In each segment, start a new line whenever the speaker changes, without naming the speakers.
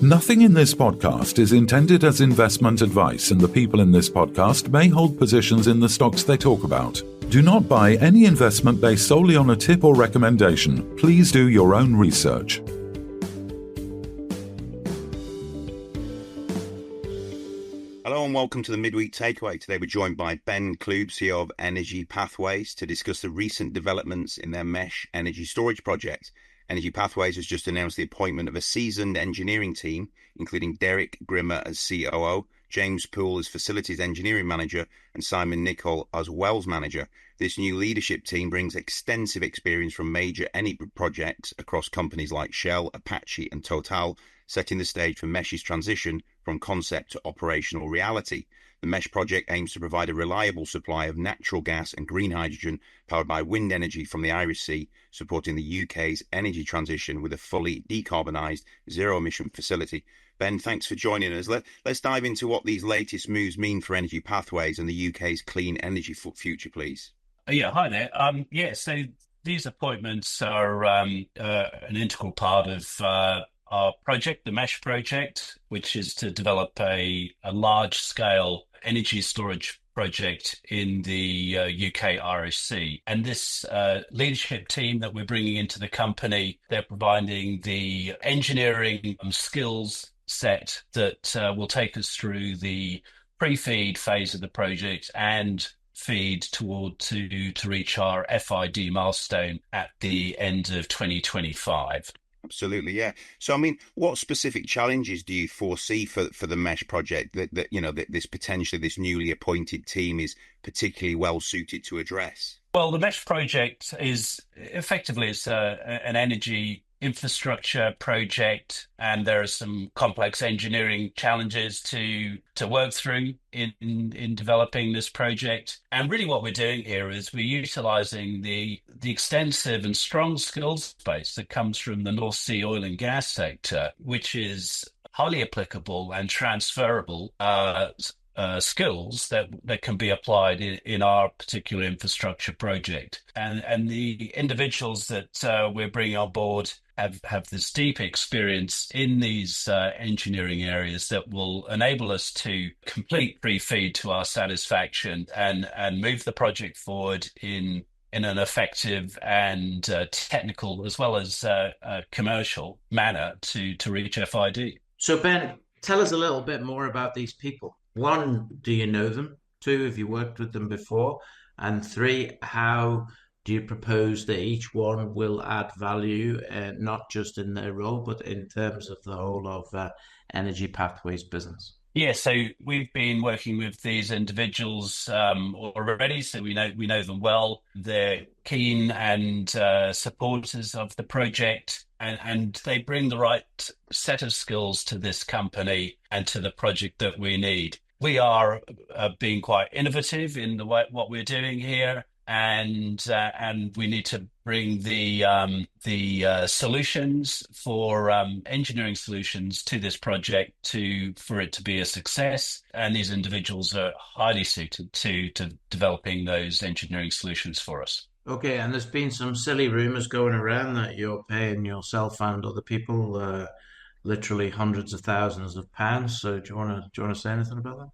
Nothing in this podcast is intended as investment advice, and the people in this podcast may hold positions in the stocks they talk about. Do not buy any investment based solely on a tip or recommendation. Please do your own research.
Hello and welcome to the Midweek Takeaway. Today we're joined by Ben Clube, CEO of EnergyPathways, to discuss the recent developments in their mesh energy storage project. EnergyPathways has just announced the appointment of a seasoned engineering team, including Derek Grimmer as COO, James Poole as Facilities Engineering Manager, and Simon Nicol as Wells Manager. This new leadership team brings extensive experience from major energy projects across companies like Shell, Apache, and Total, setting the stage for Mesh's transition from concept to operational reality. The Mesh project aims to provide a reliable supply of natural gas and green hydrogen powered by wind energy from the Irish Sea, supporting the UK's energy transition with a fully decarbonised, zero-emission facility. Ben, thanks for joining us. Let's dive into what these latest moves mean for EnergyPathways and the UK's clean energy future, please.
Yeah, hi there. So these appointments are an integral part of our project, the Mesh project, which is to develop a large-scale energy storage project in the UK Irish Sea. And this leadership team that we're bringing into the company, they're providing the engineering skills set that will take us through the pre-feed phase of the project and feed to reach our FID milestone at the end of 2025.
Absolutely, yeah. So, what specific challenges do you foresee for the Mesh project that this newly appointed team is particularly well suited to address?
Well, the Mesh project is effectively an energy infrastructure project, and there are some complex engineering challenges to work through in developing this project. And really what we're doing here is we're utilizing the extensive and strong skills base that comes from the North Sea oil and gas sector, which is highly applicable and transferable skills that can be applied in our particular infrastructure project. And the individuals that we're bringing on board have this deep experience in these engineering areas that will enable us to complete pre-feed to our satisfaction and move the project forward in an effective and technical as well as commercial manner to reach FID.
So Ben, tell us a little bit more about these people. 1, do you know them? 2, have you worked with them before? And 3, how do you propose that each one will add value, not just in their role, but in terms of the whole of EnergyPathways business?
Yeah, so we've been working with these individuals already, so we know them well. They're keen and supporters of the project, and they bring the right set of skills to this company and to the project that we need. We are being quite innovative in what we're doing here, and we need to bring the solutions for engineering solutions to this project for it to be a success. And these individuals are highly suited to developing those engineering solutions for us.
Okay, and there's been some silly rumors going around that you're paying yourself and other people literally hundreds of thousands of pounds. So do you want to say anything about that?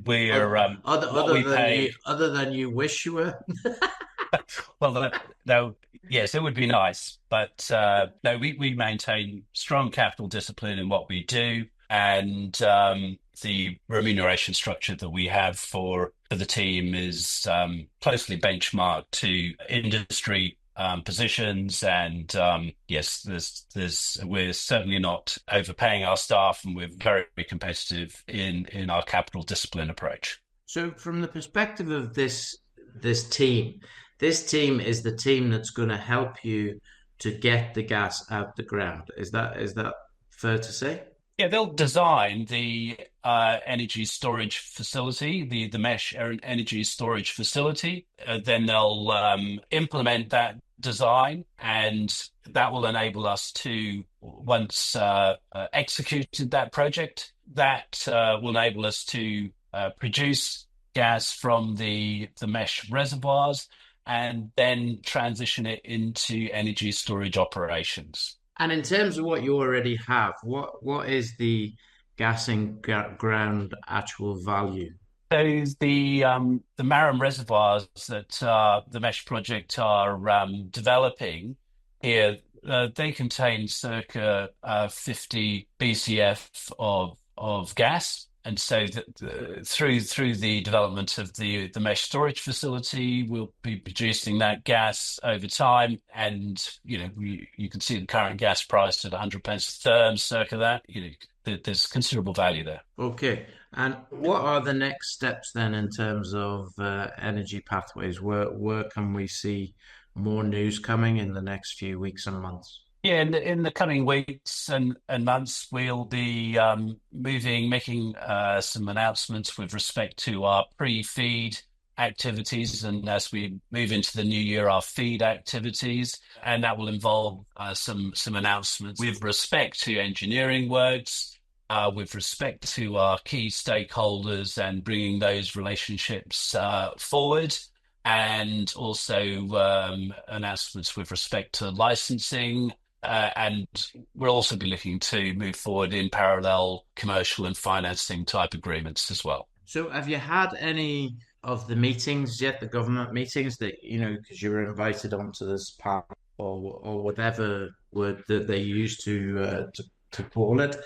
We're
other than you wish you were.
Well, no, yes, it would be nice, but no, we maintain strong capital discipline in what we do, and the remuneration structure that we have for the team is closely benchmarked to industry positions, and yes, we're certainly not overpaying our staff, and we're very competitive in our capital discipline approach.
So, from the perspective of this team is the team that's going to help you to get the gas out the ground. Is that fair to say?
Yeah, they'll design the energy storage facility, the Mesh energy storage facility. Then they'll implement that design, and that will enable us to, once executed that project, that will enable us to produce gas from the Mesh reservoirs and then transition it into energy storage operations.
And in terms of what you already have, what is the gas in ground actual value?
So the Marram reservoirs that the Mesh project are developing here, they contain circa 50 BCF of gas, and so through the development of the Mesh storage facility, we'll be producing that gas over time, and you can see the current gas price at 100 pence a therm, circa that. There's considerable value there.
Okay. And what are the next steps then in terms of Energy Pathways? Where can we see more news coming in the next few weeks and months?
Yeah, in the coming weeks and months, we'll be making some announcements with respect to our pre-feed activities, and as we move into the new year, our feed activities, and that will involve some announcements with respect to engineering works, with respect to our key stakeholders, and bringing those relationships forward. And also announcements with respect to licensing. And we'll also be looking to move forward in parallel commercial and financing type agreements as well.
So have you had any of the meetings yet, the government meetings that, because you were invited onto this panel or whatever word that they use to call it?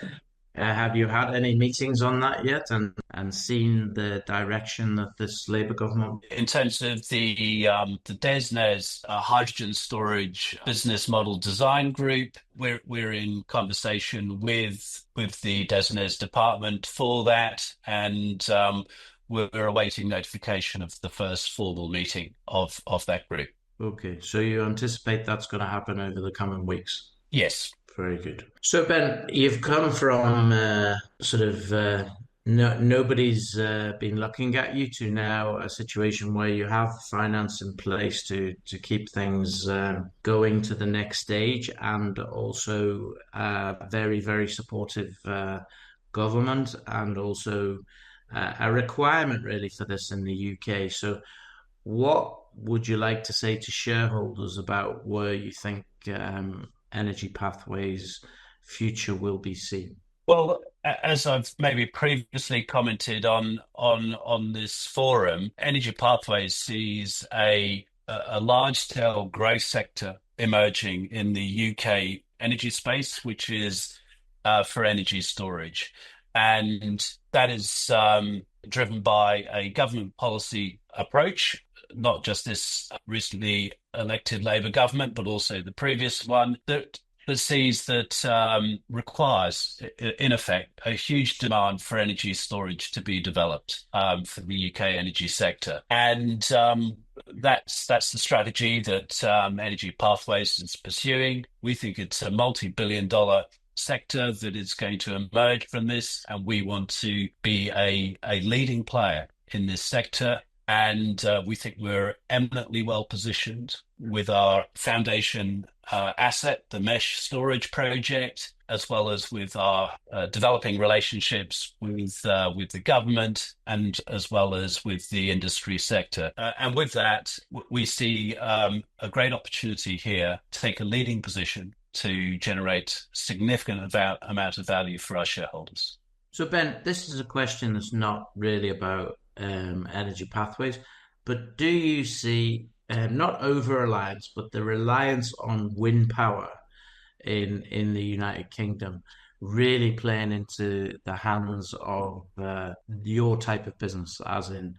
Have you had any meetings on that yet and seen the direction of this Labour government?
In terms of the DESNZ hydrogen storage business model design group, we're in conversation with the DESNZ department for that, and we're awaiting notification of the first formal meeting of that group.
Okay, so you anticipate that's going to happen over the coming weeks?
Yes.
Very good. So Ben, you've come from nobody's been looking at you to now a situation where you have finance in place to keep things going to the next stage, and also very, very supportive government, and also a requirement really for this in the UK. So what would you like to say to shareholders about where you think Energy Pathways' future will be seen?
Well, as I've maybe previously commented on this forum, Energy Pathways sees a large-scale growth sector emerging in the UK energy space, which is for energy storage, and that is driven by a government policy approach. Not just this recently elected Labour government, but also the previous one that sees that requires, in effect, a huge demand for energy storage to be developed for the UK energy sector. And that's the strategy that Energy Pathways is pursuing. We think it's a multi-billion-dollar sector that is going to emerge from this, and we want to be a leading player in this sector. And we think we're eminently well positioned with our foundation asset, the Mesh storage project, as well as with our developing relationships with the government, and as well as with the industry sector. And with that, we see a great opportunity here to take a leading position to generate significant amount of value for our shareholders.
So Ben, this is a question that's not really about Energy Pathways, but do you see not over-reliance, but the reliance on wind power in the United Kingdom really playing into the hands of your type of business, as in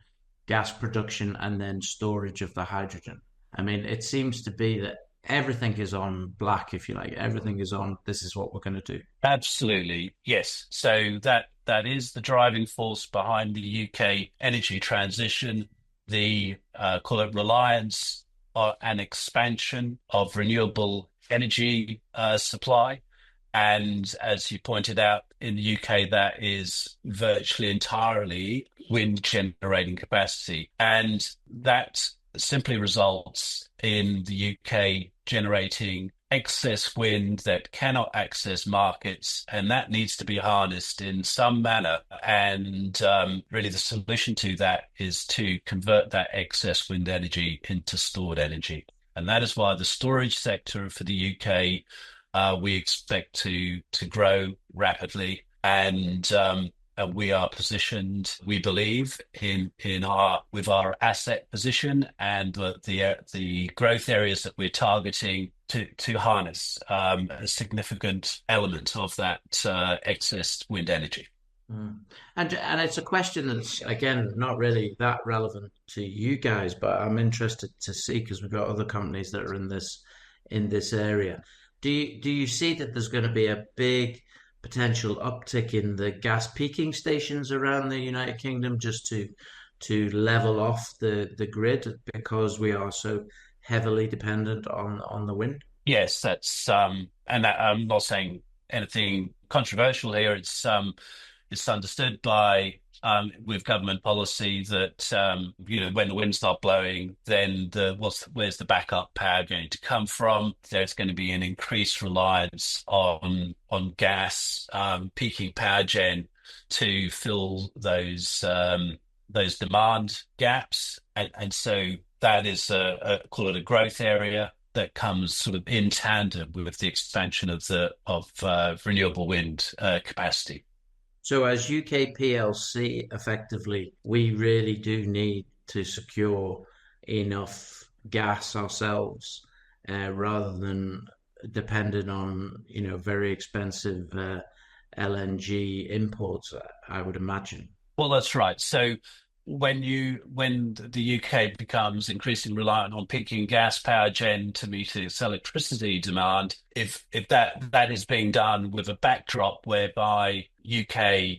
gas production and then storage of the hydrogen? I mean, it seems to be that everything is on black, if you like. Everything is on, this is what we're going to do.
Absolutely, yes. So that is the driving force behind the UK energy transition. The call it reliance on an expansion of renewable energy supply. And as you pointed out, in the UK, that is virtually entirely wind generating capacity. And that simply results in the UK generating excess wind that cannot access markets, and that needs to be harnessed in some manner. And really the solution to that is to convert that excess wind energy into stored energy. And that is why the storage sector for the UK we expect to grow rapidly, and we are positioned, we believe, with our asset position and the growth areas that we're targeting to harness a significant element of that excess wind energy.
And it's a question that's, again, not really that relevant to you guys, but I'm interested to see, because we've got other companies that are in this area. Do you see that there's going to be a big potential uptick in the gas peaking stations around the United Kingdom, just to level off the grid, because we are so heavily dependent on the wind?
Yes, that's and I'm not saying anything controversial here. It's understood by with government policy that when the wind's not blowing, then where's the backup power going to come from? There's going to be an increased reliance on gas peaking power gen to fill those demand gaps, and so that is call it a growth area that comes sort of in tandem with the expansion of renewable wind capacity.
So as UK PLC, effectively, we really do need to secure enough gas ourselves, rather than dependent on, very expensive LNG imports, I would imagine.
Well, that's right. So when the UK becomes increasingly reliant on peaking gas power gen to meet its electricity demand, if that is being done with a backdrop whereby UK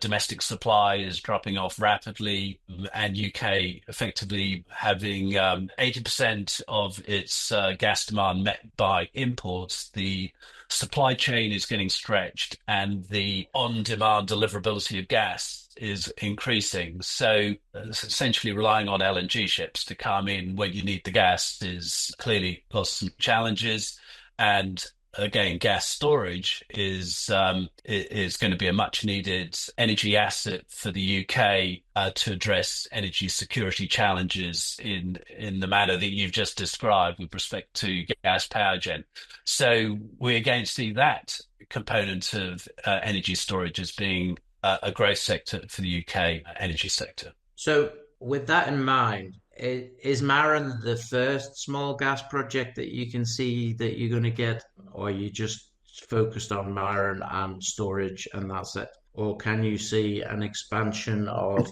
domestic supply is dropping off rapidly, and UK effectively having 80% of its gas demand met by imports, the supply chain is getting stretched and the on-demand deliverability of gas is increasing. So essentially relying on LNG ships to come in when you need the gas is clearly got some challenges. And again, gas storage is going to be a much needed energy asset for the UK to address energy security challenges in the manner that you've just described with respect to gas power gen. So we again see that component of energy storage as being a growth sector for the UK energy sector.
So with that in mind, is Marin the first small gas project that you can see that you're going to get, or are you just focused on Marin and storage and that's it? Or can you see an expansion of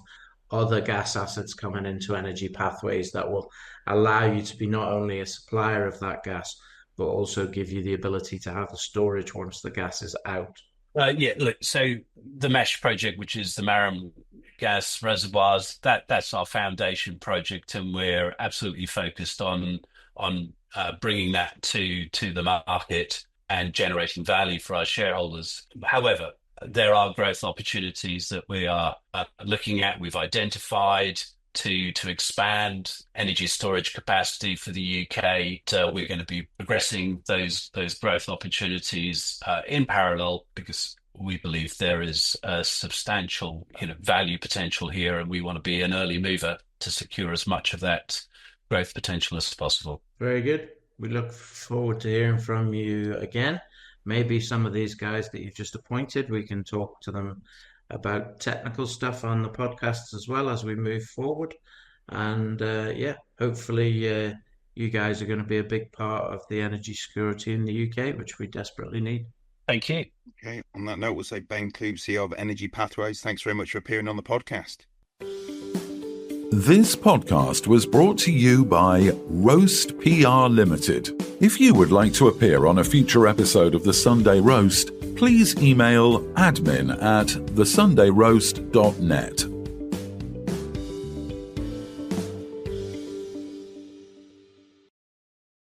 other gas assets coming into EnergyPathways that will allow you to be not only a supplier of that gas, but also give you the ability to have the storage once the gas is out?
Look, so the MESH project, which is the Marin gas reservoirs, that's our foundation project, and we're absolutely focused on bringing that to the market and generating value for our shareholders. However, there are growth opportunities that we are looking at. We've identified to expand energy storage capacity for the UK. We're going to be progressing those growth opportunities in parallel, because we believe there is a substantial value potential here, and we want to be an early mover to secure as much of that growth potential as possible.
Very good. We look forward to hearing from you again. Maybe some of these guys that you've just appointed, we can talk to them about technical stuff on the podcast as well as we move forward. And hopefully you guys are going to be a big part of the energy security in the UK, which we desperately need.
Thank you.
Okay, on that note, we'll say Ben Clube, CEO of EnergyPathways, thanks very much for appearing on the podcast.
This podcast was brought to you by Roast PR Limited. If you would like to appear on a future episode of The Sunday Roast, please email admin@thesundayroast.net.